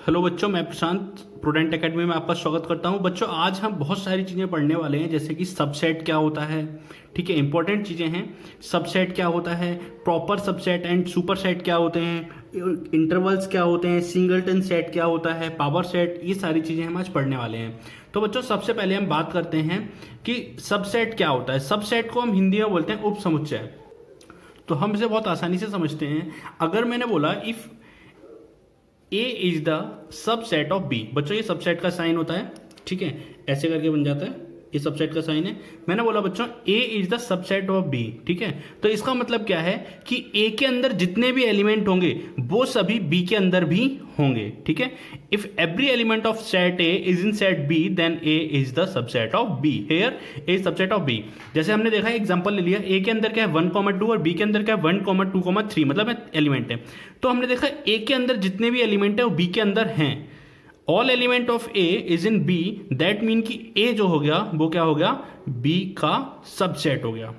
Hello बच्चों, मैं प्रशांत prudent academy में आपका स्वागत करता हूं। बच्चों, आज हम बहुत सारी चीज़ें पढ़ने वाले हैं, जैसे कि सबसेट क्या होता है। ठीक है, इंपॉर्टेंट चीज़ें हैं। सबसेट क्या होता है, proper subset and super set क्या होते हैं, इंटरवल्स क्या होते हैं, सिंगलटन सेट क्या होता है, पावर सेट, ये सारी चीज़ें हम आज पढ़ने वाले हैं। तो बच्चों, सबसे पहले हम बात करते हैं कि सबसेट क्या होता है। सबसेट को हम हिंदी में बोलते हैं उप समुच्चय। तो हम इसे बहुत आसानी से समझते हैं। अगर मैंने बोला if A is the subset of B, बच्चों ये सबसेट का साइन होता है। ठीक है, ऐसे करके बन जाता है, ये सबसेट का साइन है। मैंने बोला बच्चों A is the subset of B। ठीक है, तो इसका मतलब क्या है कि A के अंदर जितने भी एलिमेंट होंगे वो सभी B के अंदर भी होंगे। ठीक है, if every element of set A is in set B then A is the subset of B। Here A is subset of B। जैसे हमने देखा, एग्जांपल ले लिया, A के अंदर क्या है 1,2 और B के अंदर क्या है 1,2,3, मतलब एलिमेंट है। तो हमने देखा A के अंदर जितने भी एलिमेंट है वो B के अंदर हैं। All element of A is in B, that mean कि A जो हो गया वो क्या हो गया, B का सबसेट हो गया।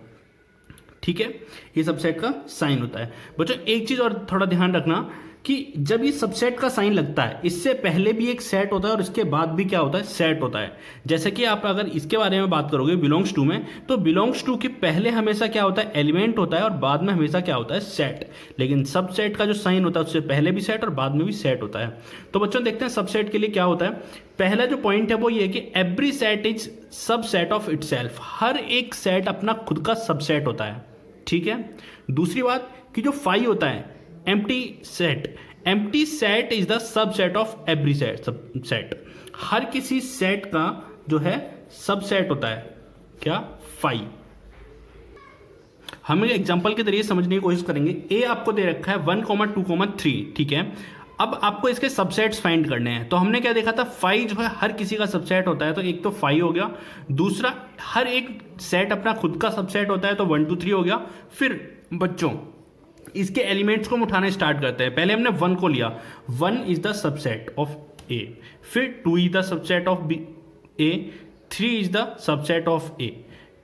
ठीक है, ये सबसेट का साइन होता है। बच्चों एक चीज और थोड़ा ध्यान रखना कि जब ये सबसेट का साइन लगता है, इससे पहले भी एक सेट होता है और इसके बाद भी क्या होता है, सेट होता है। जैसे कि आप अगर इसके बारे में बात करोगे बिलोंग्स टू में, तो बिलोंग्स टू के पहले हमेशा क्या होता है, एलिमेंट होता है और बाद में हमेशा क्या होता है, सेट। लेकिन सबसेट का जो साइन होता है उससे पहले भी सेट और बाद में भी सेट होता है। तो बच्चों देखते हैं सबसेट के लिए क्या होता है। पहला जो पॉइंट है वो ये कि every set is subset of itself. हर एक सेट अपना खुद का सबसेट होता है। ठीक है, दूसरी बात कि जो फाई होता है empty set is the subset of every set. हर किसी सेट का जो है सबसेट होता है क्या, फाई। हम एग्जांपल के जरिए समझने की कोशिश करेंगे। ए आपको दे रखा है 1,2,3। ठीक है, अब आपको इसके सबसेट्स फाइंड करने हैं। तो हमने क्या देखा था, फाई जो है हर किसी का सबसेट होता है। तो एक तो फाई हो गया, दूसरा हर एक सेट अपना खुद का सबसेट होता है, तो 1 2 3 हो गया। फिर बच्चों इसके एलिमेंट्स को हम उठाने स्टार्ट करते हैं। पहले हमने 1 को लिया, 1 is the subset of A, फिर 2 is the subset of B A, 3 is the subset of A.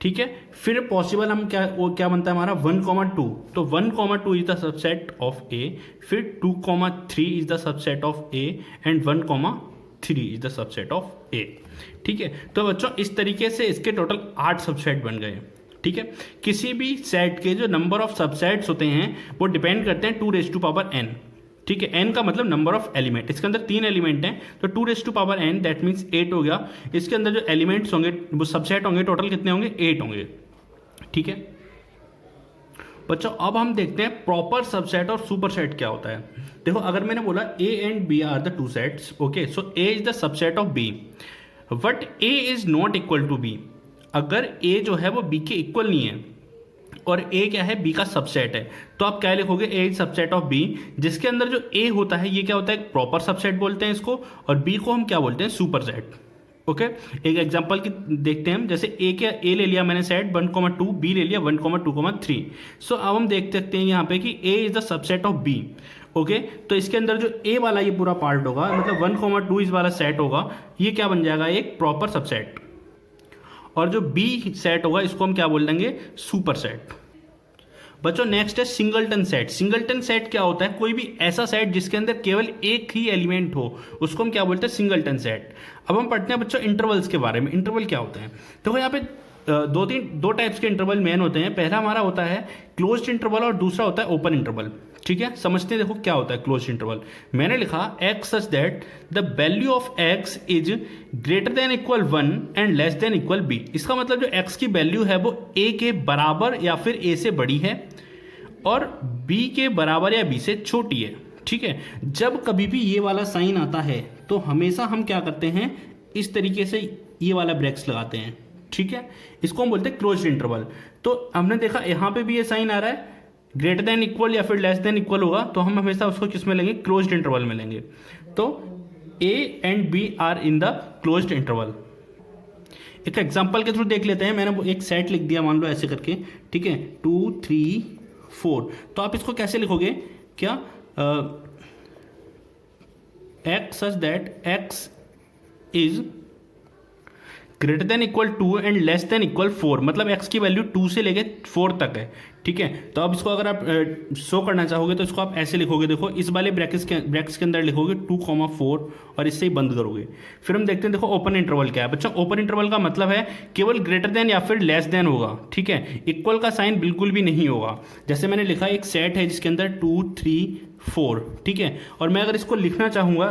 ठीक है, फिर पॉसिबल हम क्या बनता है हमारा 1,2, तो 1,2 is the subset of A, फिर 2,3 is the subset of A and 1,3 is the subset of A. ठीक है, तो बच्चों इस तरीके से इसके टोटल 8 सबसेट बन गए। ठीक है, किसी भी सेट के जो नंबर ऑफ सबसेट्स होते हैं वो डिपेंड करते हैं 2n। ठीक है, n का मतलब नंबर ऑफ एलिमेंट। इसके अंदर 3 एलिमेंट हैं, तो 2n दैट मीन्स 8 हो गया। इसके अंदर जो एलिमेंट्स होंगे वो सबसेट होंगे, टोटल कितने होंगे, 8 होंगे। ठीक है बच्चों, अब हम देखते हैं प्रॉपर सबसेट और सुपर सेट क्या होता है। देखो, अगर मैंने बोला A and B are the 2 sets, okay, so A is the subset of B, but A is not equal to B। अगर A जो है वो B के इक्वल नहीं है और A क्या है, B का सबसेट है, तो आप क्या लिखोगे, A is subset of B, जिसके अंदर जो A होता है ये क्या होता है, प्रॉपर सबसेट बोलते हैं इसको, और B को हम क्या बोलते हैं, सुपर सेट। ओके, एक एग्जांपल की देखते हैं हम। जैसे A ले लिया मैंने सेट 1,2, B ले लिया 1,2,3। सो अब हम देख सकते हैं यहाँ पे कि A is the subset of B। Okay, तो इसके अंदर जो A वाला ये पूरा पार्ट होगा, मतलब 1,2 इस वाला सेट होगा, ये क्या बन जाएगा, एक प्रॉपर सबसेट। और जो B सेट होगा इसको हम क्या बोल देंगे, सुपर सेट। बच्चों नेक्स्ट है सिंगलटन सेट। सिंगलटन सेट क्या होता है, कोई भी ऐसा सेट जिसके अंदर केवल एक ही एलिमेंट हो उसको हम क्या बोलते हैं, सिंगलटन सेट। अब हम पढ़ते हैं बच्चों इंटरवल्स के बारे में। इंटरवल क्या होते हैं, देखो यहाँ पे दो टाइप्स के इंटरवल मेन होते हैं। पहला हमारा होता है क्लोज्ड इंटरवल और दूसरा होता है ओपन इंटरवल। ठीक है, समझते हैं। देखो क्या होता है क्लोज्ड इंटरवल। मैंने लिखा x such that the value of x is greater than equal 1 and less than equal b। इसका मतलब जो x की वैल्यू है वो a के बराबर या फिर a से बड़ी है और b के बराबर या b से छोटी है। ठीक है, जब कभी भी ये वाला साइन आता है तो हमेशा हम क्या करते हैं, इस तरीके से ये वाला ब्रैकेट्स लगाते हैं। ठीक है, इसको हम बोलते हैं क्लोज्ड इंटरवल। तो हमने देखा यहाँ पे भी ये साइन आ रहा है, ग्रेटर देन इक्वल या फिर लेस देन इक्वल होगा, तो हम हमेशा उसको किस में लेंगे, क्लोज्ड इंटरवल में लेंगे। तो A and B are in the closed interval. एक एग्जांपल के थ्रू देख लेते हैं। मैंने एक सेट लिख दिया, मान लो ऐसे करके। ठीक है, 2 3 4। तो आप इसको कैसे लिखोगे, क्या x such that x is greater than equal 2 and less than equal 4, मतलब x की वैल्यू 2 से लेके 4 तक है, ठीक है। तो अब इसको अगर आप शो करना चाहोगे तो इसको आप ऐसे लिखोगे, देखो इस वाले ब्रैकेट्स के अंदर लिखोगे 2,4 और इससे ही बंद करोगे। फिर हम देखते हैं, देखो ओपन इंटरवल क्या है बच्चों। ओपन इंटरवल का मतलब है केवल ग्रेटर देन या फिर लेस देन होगा, ठीक है। इक्वल का साइन बिल्कुल भी नहीं होगा। जैसे मैंने लिखा एक सेट है जिसके अंदर 2, 3, 4, ठीक है, और मैं अगर इसको लिखना चाहूँगा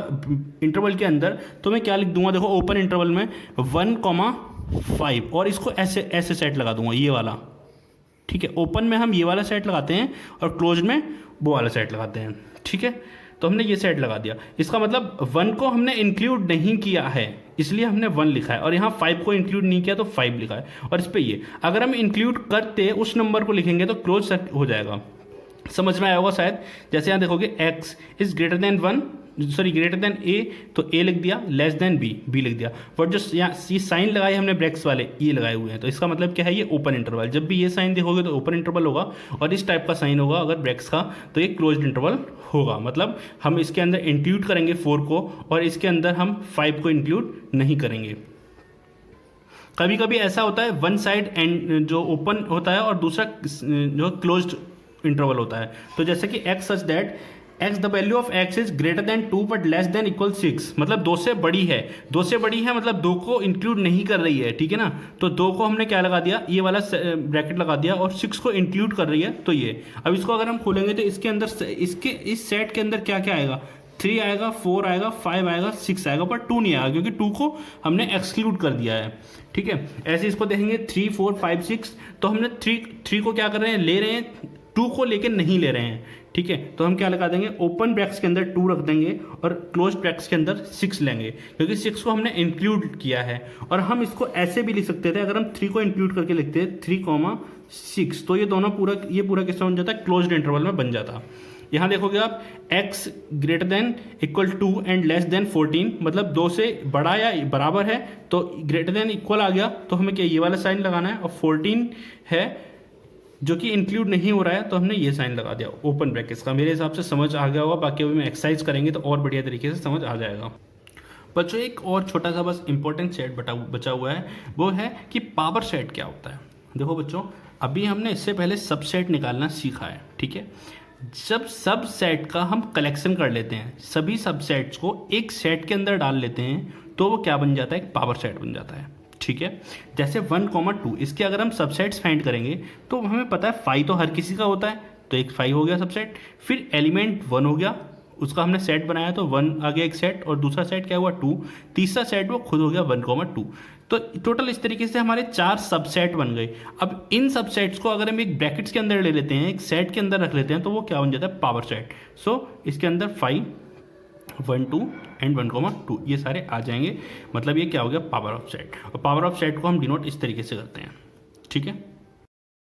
इंटरवल के अंदर तो मैं क्या लिख दूंगा, देखो ओपन इंटरवल में 1,5 और इसको ऐसे ऐसे सेट लगा दूंगा, ये वाला, ठीक है। ओपन में हम ये वाला सेट लगाते हैं और क्लोज में वो वाला सेट लगाते हैं, ठीक है। तो हमने ये सेट लगा दिया, इसका मतलब 1 को हमने इंक्लूड नहीं किया है इसलिए हमने 1 लिखा है, और यहाँ 5 को इंक्लूड नहीं किया तो 5 लिखा है। और इस पर ये अगर हम इंक्लूड करते उस नंबर को लिखेंगे तो क्लोज हो जाएगा। समझ में आया होगा शायद। जैसे यहाँ देखोगे x is greater than 1, sorry greater than a, तो a लिख दिया, लेस देन b लिख दिया। बट जो यहाँ ये साइन लगाए हमने ब्रैकेट्स वाले ये लगाए हुए हैं, तो इसका मतलब क्या है, ये ओपन इंटरवल। जब भी ये साइन देखोगे तो ओपन इंटरवल होगा, और इस टाइप का साइन होगा अगर ब्रैकेट्स का तो ये क्लोज्ड इंटरवल होगा। मतलब हम इसके अंदर इंक्लूड करेंगे 4 को और इसके अंदर हम 5 को इंक्लूड नहीं करेंगे। कभी कभी ऐसा होता है वन साइड एंड जो ओपन होता है और दूसरा जो क्लोज्ड इंटरवल होता है। तो जैसे कि x such that x the value of x is greater than 2 but less than equal 6, मतलब 2 से बड़ी है। 2 से बड़ी है मतलब 2 को इंक्लूड नहीं कर रही है, ठीक है ना। तो 2 को हमने क्या लगा दिया, ये वाला ब्रैकेट लगा दिया, और 6 को इंक्लूड कर रही है तो ये। अब इसको अगर हम खोलेंगे तो इसके अंदर इसके इस सेट के अंदर क्या क्या आएगा, 3 आएगा, 4 आएगा, 5 आएगा, 6 आएगा, पर 2 नहीं आएगा क्योंकि 2 को हमने एक्सक्लूड कर दिया है, ठीक है। ऐसे इसको देखेंगे 3, 4, 5, 6, तो हमने 3 को क्या कर रहे हैं, ले रहे हैं, 2 को लेके नहीं ले रहे हैं, ठीक है। तो हम क्या लगा देंगे, ओपन ब्रैकेट्स के अंदर 2 रख देंगे और क्लोज ब्रैकेट्स के अंदर 6 लेंगे क्योंकि 6 को हमने इंक्लूड किया है। और हम इसको ऐसे भी लिख सकते थे, अगर हम 3 को इंक्लूड करके लिखते हैं 3,6, तो ये दोनों पूरा किस्सा बन जाता है, क्लोज्ड इंटरवल में बन जाता। यहाँ देखोगे आप x greater than equal 2 and less than 14, मतलब 2 से बड़ा या बराबर है तो ग्रेटर देन इक्वल आ गया, तो हमें क्या ये वाला साइन लगाना है, और 14 है जो कि इंक्लूड नहीं हो रहा है तो हमने ये साइन लगा दिया ओपन ब्रैकेट्स का। मेरे हिसाब से समझ आ गया होगा, बाकी अभी मैं एक्सरसाइज करेंगे तो और बढ़िया तरीके से समझ आ जाएगा। बच्चों एक और छोटा सा बस इंपॉर्टेंट सेट बचा हुआ है, वो है कि पावर सेट क्या होता है। देखो बच्चों, अभी हमने इससे पहले सबसेट निकालना सीखा है, ठीक है। जब सब सेट का हम कलेक्शन कर लेते हैं, सभी सबसेट्स को एक सेट के अंदर डाल लेते हैं, तो वो क्या बन जाता है, एक पावर सेट बन जाता है, ठीक है। जैसे 1,2 इसके अगर हम सबसेट्स फाइंड करेंगे तो हमें पता है 5 तो हर किसी का होता है, तो एक 5 हो गया सबसेट। फिर एलिमेंट 1 हो गया, उसका हमने सेट बनाया तो 1 आ गया एक सेट, और दूसरा सेट क्या हुआ 2, तीसरा सेट वो खुद हो गया 1,2। तो टोटल इस तरीके से हमारे 4 सबसेट बन गए। अब इन सबसेट्स को अगर हम एक ब्रैकेट्स के अंदर ले लेते हैं, एक सेट के अंदर रख लेते हैं, तो वो क्या बन जाता है, पावर सेट। सो इसके अंदर 5, 1, 2 एंड 1,2 ये सारे आ जाएंगे, मतलब ये क्या हो गया, पावर ऑफ सेट। और पावर ऑफ सेट को हम डिनोट इस तरीके से करते हैं, ठीक है।